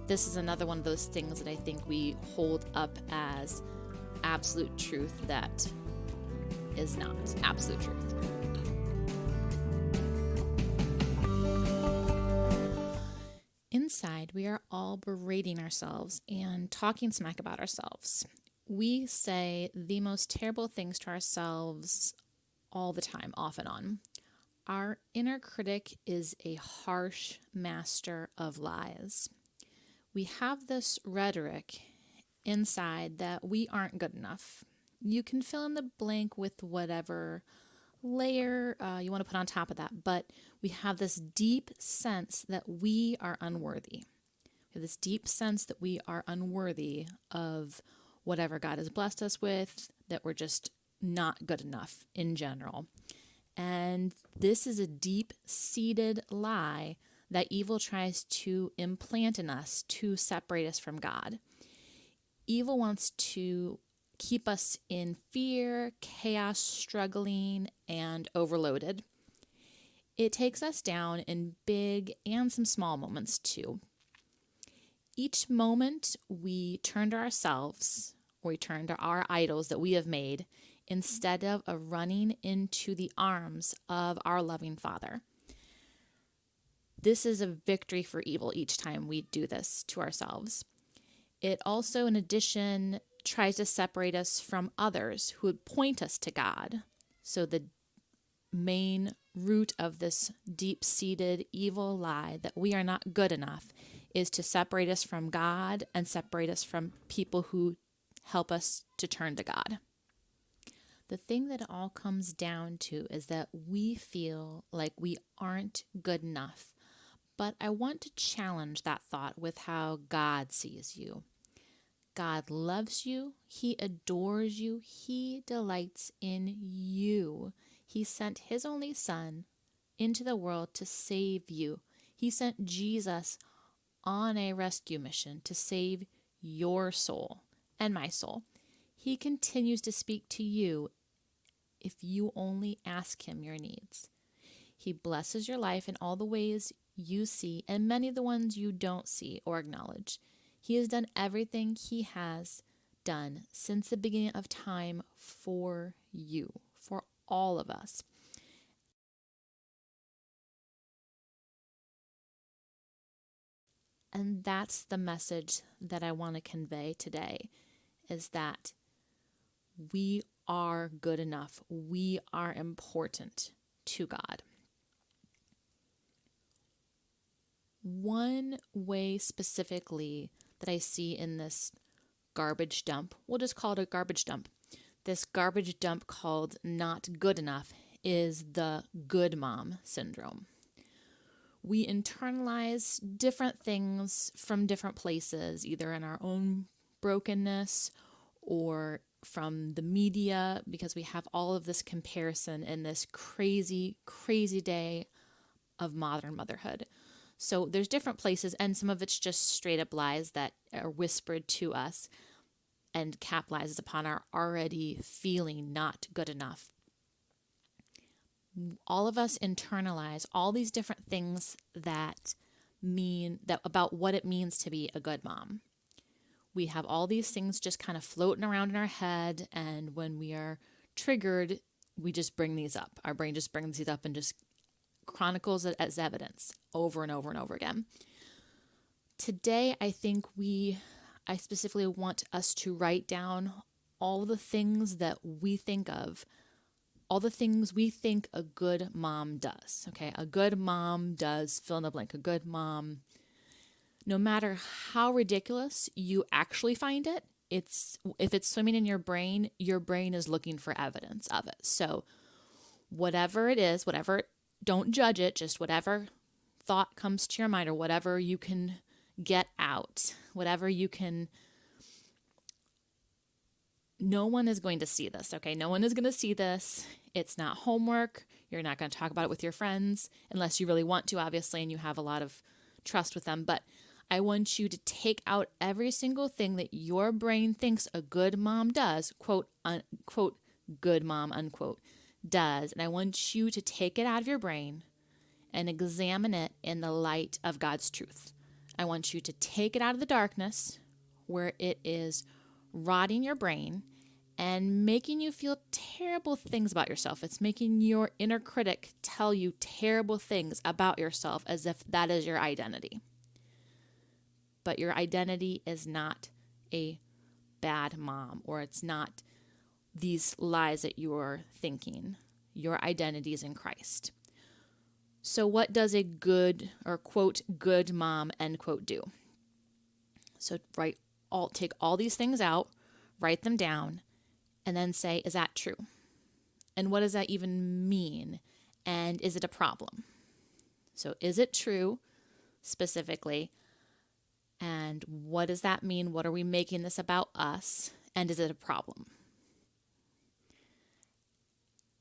this is another one of those things that I think we hold up as absolute truth that is not absolute truth. Inside, we are all berating ourselves and talking smack about ourselves. We say the most terrible things to ourselves all the time, off and on. Our inner critic is a harsh master of lies. We have this rhetoric inside that we aren't good enough. You can fill in the blank with whatever layer you want to put on top of that, but we have this deep sense that we are unworthy. We have this deep sense that we are unworthy of whatever God has blessed us with, that we're just not good enough in general. And this is a deep-seated lie that evil tries to implant in us to separate us from God. Evil wants to keep us in fear, chaos, struggling, and overloaded. It takes us down in big and some small moments too. Each moment we turn to ourselves, or we turn to our idols that we have made, instead of running into the arms of our loving Father. This is a victory for evil each time we do this to ourselves. It also, in addition, tries to separate us from others who would point us to God. So the main root of this deep-seated evil lie that we are not good enough is to separate us from God and separate us from people who help us to turn to God. The thing that it all comes down to is that we feel like we aren't good enough. But I want to challenge that thought with how God sees you. God loves you. He adores you. He delights in you. He sent his only Son into the world to save you. He sent Jesus on a rescue mission to save your soul and my soul. He continues to speak to you if you only ask him your needs. He blesses your life in all the ways you see and many of the ones you don't see or acknowledge. He has done everything he has done since the beginning of time for you, for all of us. And that's the message that I want to convey today, is that we are good enough. We are important to God. One way specifically that I see in this garbage dump, we'll just call it a garbage dump. This garbage dump called not good enough is the good mom syndrome. We internalize different things from different places, either in our own brokenness or from the media, because we have all of this comparison in this crazy, crazy day of modern motherhood. So there's different places, and some of it's just straight up lies that are whispered to us and capitalizes upon our already feeling not good enough. All of us internalize all these different things that mean that about what it means to be a good mom. We have all these things just kind of floating around in our head, and when we are triggered, we just bring these up. Our brain just brings these up and just chronicles it as evidence over and over and over again. Today, I specifically want us to write down all the things that we think of, all the things we think a good mom does. Okay, a good mom does fill in the blank. A good mom, no matter how ridiculous you actually find it, if it's swimming in your brain is looking for evidence of it. So whatever it is, don't judge it, just whatever thought comes to your mind or whatever you can get out, no one is going to see this, okay? No one is going to see this. It's not homework. You're not going to talk about it with your friends unless you really want to, obviously, and you have a lot of trust with them. But I want you to take out every single thing that your brain thinks a good mom does, quote, unquote, good mom, unquote, does. And I want you to take it out of your brain and examine it in the light of God's truth. I want you to take it out of the darkness where it is rotting your brain and making you feel terrible things about yourself. It's making your inner critic tell you terrible things about yourself as if that is your identity. But your identity is not a bad mom, or it's not these lies that you're thinking. Your identity is in Christ. So what does a good, or quote, good mom, end quote, do? So take all these things out, write them down, and then say, is that true? And what does that even mean? And is it a problem? So is it true specifically? And what does that mean? What are we making this about us? And is it a problem?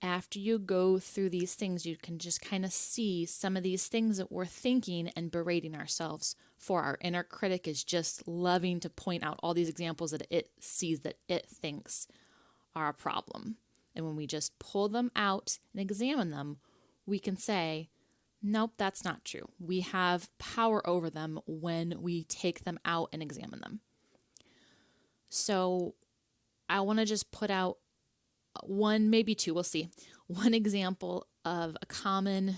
After you go through these things, you can just kind of see some of these things that we're thinking and berating ourselves for. Our inner critic is just loving to point out all these examples that it sees that it thinks are a problem. And when we just pull them out and examine them, we can say, nope, that's not true. We have power over them when we take them out and examine them. So I want to just put out one, maybe two, we'll see, one example of a common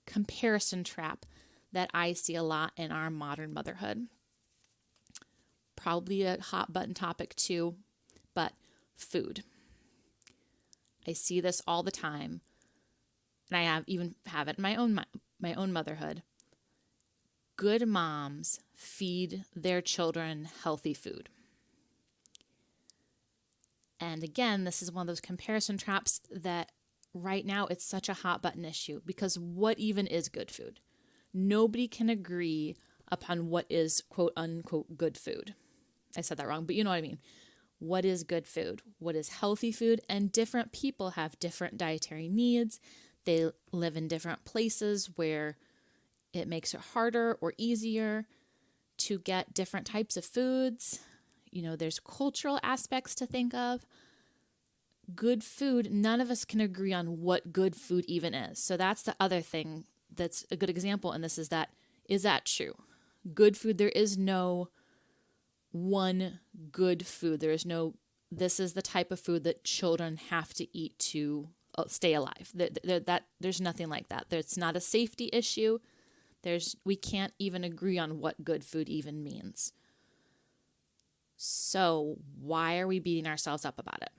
comparison trap that I see a lot in our modern motherhood. Probably a hot button topic too, but food. I see this all the time, and I even have it in my own motherhood. Good moms feed their children healthy food. And again, this is one of those comparison traps that right now it's such a hot button issue, because what even is good food? Nobody can agree upon what is quote unquote good food. I said that wrong, but you know what I mean. What is good food? What is healthy food? And different people have different dietary needs. They live in different places where it makes it harder or easier to get different types of foods. You know, there's cultural aspects to think of. Good food, none of us can agree on what good food even is. So that's the other thing that's a good example, and this is that true? Good food, there is no one good food. There is no, this is the type of food that children have to eat to stay alive. There's nothing like that. It's not a safety issue. We can't even agree on what good food even means. So why are we beating ourselves up about it?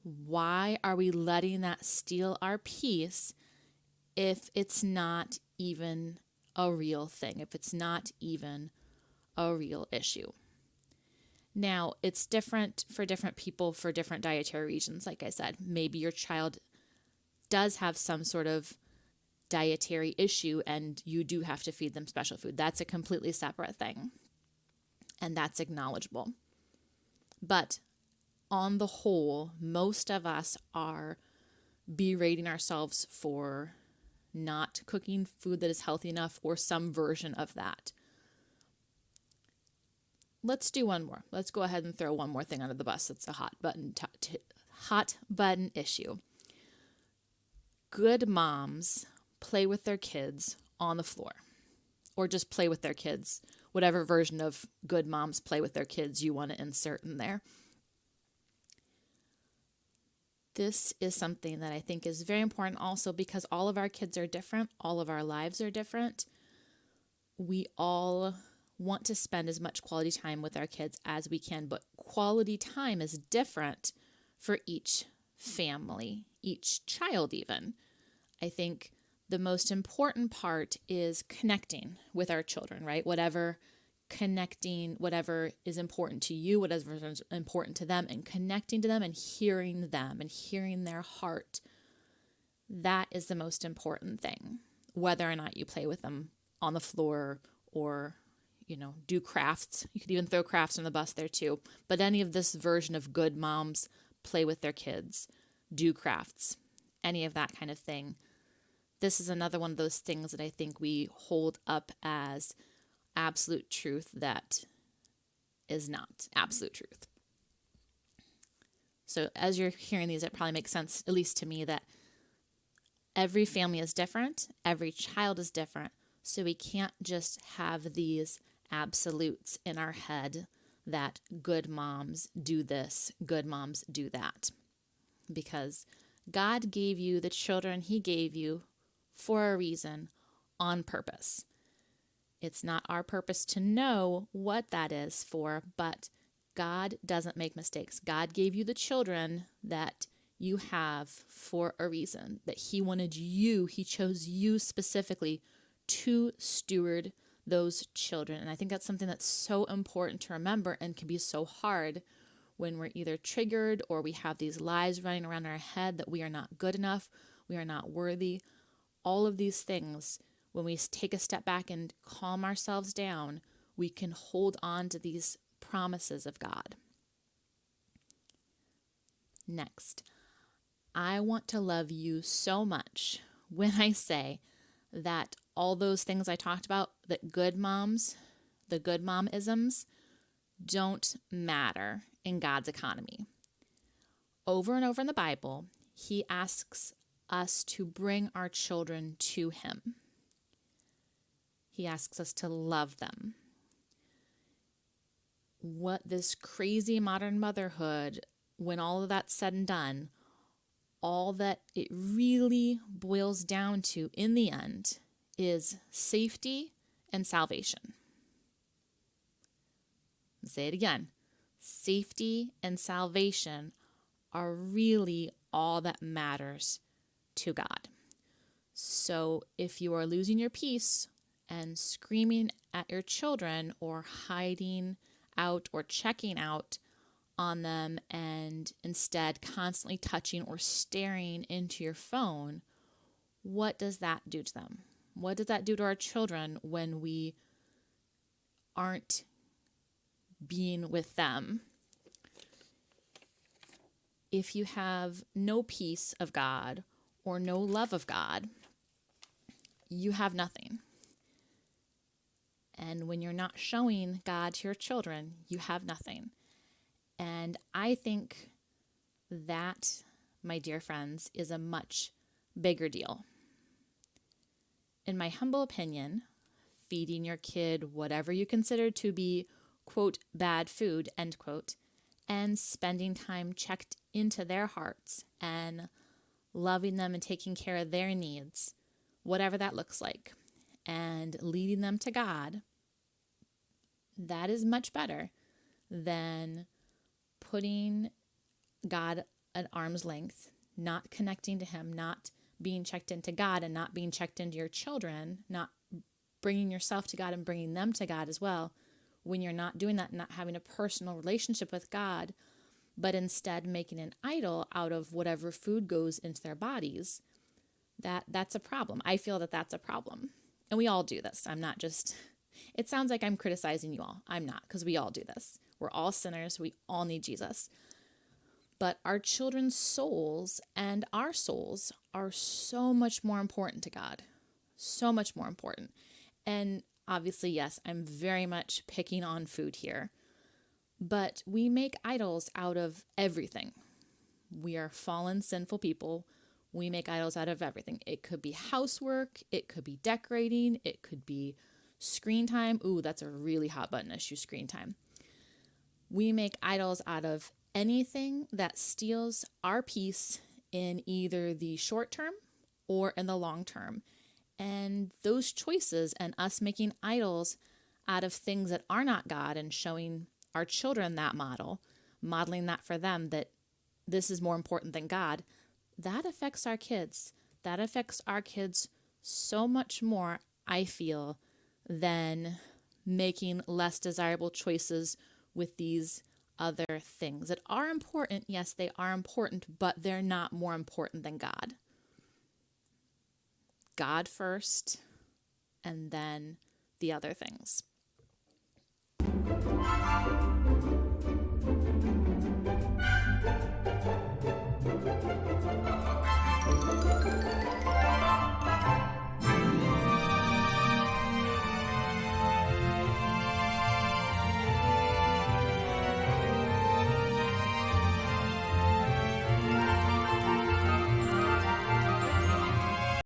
Why are we letting that steal our peace if it's not even a real thing, if it's not even a real issue? Now, it's different for different people for different dietary regions. Like I said, maybe your child does have some sort of dietary issue and you do have to feed them special food. That's a completely separate thing, and that's acknowledgeable. But on the whole, most of us are berating ourselves for not cooking food that is healthy enough or some version of that. Let's do one more. Let's go ahead and throw one more thing under the bus. That's a hot button issue. Good moms play with their kids on the floor, or just play with their kids, whatever version of good moms play with their kids you want to insert in there. This is something that I think is very important also, because all of our kids are different. All of our lives are different. We all want to spend as much quality time with our kids as we can, but quality time is different for each family, each child even. I think the most important part is connecting with our children, right? Whatever is important to you, whatever is important to them, and connecting to them and hearing their heart. That is the most important thing, whether or not you play with them on the floor or, do crafts. You could even throw crafts on the bus there too. But any of this version of good moms play with their kids, do crafts, any of that kind of thing. This is another one of those things that I think we hold up as absolute truth that is not absolute truth. So as you're hearing these, it probably makes sense, at least to me, that every family is different. Every child is different. So we can't just have these absolutes in our head that good moms do this, good moms do that. Because God gave you the children He gave you for a reason, on purpose. It's not our purpose to know what that is for, but God doesn't make mistakes. God gave you the children that you have for a reason, that He wanted you, He chose you specifically to steward those children. And I think that's something that's so important to remember and can be so hard when we're either triggered or we have these lies running around our head that we are not good enough, we are not worthy. All of these things, when we take a step back and calm ourselves down, we can hold on to these promises of God. Next, I want to love you so much when I say that all those things I talked about, that good moms, the good mom-isms, don't matter in God's economy. Over and over in the Bible, He asks us to bring our children to Him. He asks us to love them. What this crazy modern motherhood, when all of that's said and done, all that it really boils down to in the end is safety and salvation. I'll say it again. Safety and salvation are really all that matters to God. So if you are losing your peace and screaming at your children or hiding out or checking out on them and instead constantly touching or staring into your phone, what does that do to them? What does that do to our children when we aren't being with them? If you have no peace of God or no love of God, you have nothing. And when you're not showing God to your children, you have nothing. And I think that, my dear friends, is a much bigger deal. In my humble opinion, feeding your kid whatever you consider to be, quote, bad food, end quote, and spending time checked into their hearts and loving them and taking care of their needs, whatever that looks like, and leading them to God, that is much better than putting God at arm's length, not connecting to Him, not being checked into God and not being checked into your children, not bringing yourself to God and bringing them to God as well. When you're not doing that, not having a personal relationship with God, but instead making an idol out of whatever food goes into their bodies, that's a problem. I feel that that's a problem. And we all do this. I'm not just, it sounds like I'm criticizing you all. I'm not, because we all do this. We're all sinners. We all need Jesus. But our children's souls and our souls are so much more important to God. So much more important. And obviously, yes, I'm very much picking on food here. But we make idols out of everything. We are fallen, sinful people. We make idols out of everything. It could be housework. It could be decorating. It could be screen time. Ooh, that's a really hot button issue, screen time. We make idols out of anything that steals our peace in either the short term or in the long term. And those choices and us making idols out of things that are not God and showing our children that model, modeling that for them, that this is more important than God, that affects our kids. That affects our kids so much more, I feel, than making less desirable choices with these other things that are important. Yes, they are important, but they're not more important than God. God first, and then the other things.